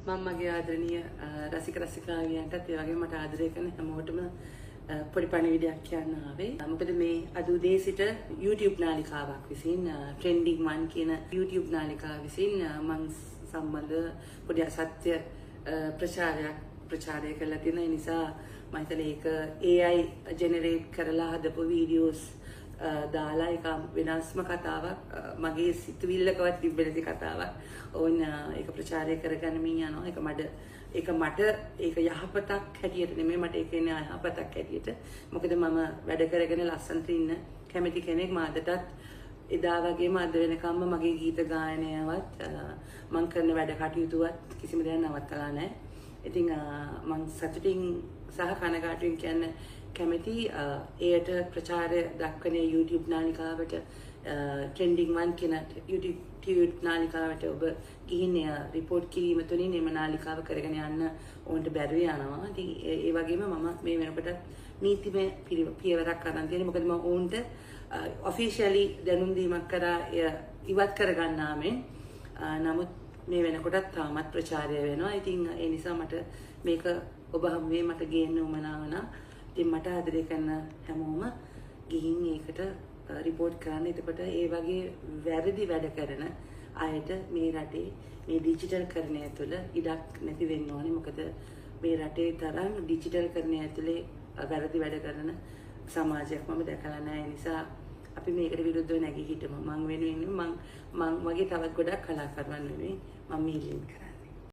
මම මගේ ආදරණීය රසික රසිකාවියන්ටත් ඒ වගේම මට ආදරය කරන හැමෝටම පොඩි පණිවිඩයක් කියන්න ආවේ. මොකද මේ අද උදේ සිට YouTube නාලිකාවක් විසින් Trending 1 කියන YouTube නාලිකාව විසින් මම සම්බන්ධ පොඩි අසත්‍ය ප්‍රචාරය කරලා තියෙන නිසා මම හිතන්නේ ඒක AI ජෙනරේට් කරලා හදපු වීඩියෝස් දාලා එක වෙනස්ම කතාවක් මගේ සිතුවිල්ලකවත් තිබෙන කතාවක් ඕන ඒක ප්‍රචාරය කරගන්නමින් යනවා ඒක මට යහපතක් හැටියට නෙමෙයි මට ඒක එන්නේ යහපතක් හැටියට මොකද මම වැඩ කරගෙන ලස්සනට ඉන්න කැමති කෙනෙක් මාදටත් එදා වගේම අද වෙනකම්ම මගේ ගීත ගායනයවත් මම කරන වැඩ කටයුතුවත් කිසිම දෙයක් නවත්තලා නැහැ. ඉතින් මම සතුටින් සහ කනගාටුවෙන් කියන්න කැමති එයට ප්‍රචාරය දක්වන YouTube නාලිකාවට Trending 1 කියන YouTube නාලිකාවට ඔබ ගිහින් report කිරීම තුළින් එම නාලිකාව කරගෙන යන්න ඕන්ට බැරුව යනවා. ඉතින් ඒ වගේම මම මේ වෙනකොට නීතිමය පියවරක් අරන් තියෙනවා. මොකද මම ඕන්ට officially දැනුම් දීමක් කරා ඉවත් කරගන්නාමෙන් නමුත් මේ වෙනකොටත් තාමත් ප්‍රචාරය වෙනවා. ඉතින් ඒ නිසා මට මේක ඔබ හැමෝම මට ගේන්න උවමනා වුණා. ඉතින් මට ආදරය කරන හැමෝම ගිහින් ඒකට report කරන්න. එතකොට ඒ වගේ වැරදි වැඩ කරන අයට මේ රටේ මේ ඩිජිටල් කරණය තුළ ඉඩක් නැති වෙන්න ඕනේ. මොකද මේ රටේ තරම් ඩිජිටල් කරණය ඇතුලේ වැරදි වැඩ කරන සමාජයක් මම දැකලා නැහැ. නිසා අපි මේකට විරුද්ධව නැගී හිටමු. මං වෙනුවෙන් මං වගේ තවත් ගොඩක් කලාකරුවන් වෙනුවෙන් මම මේ ඉල්ලීම කරනවා.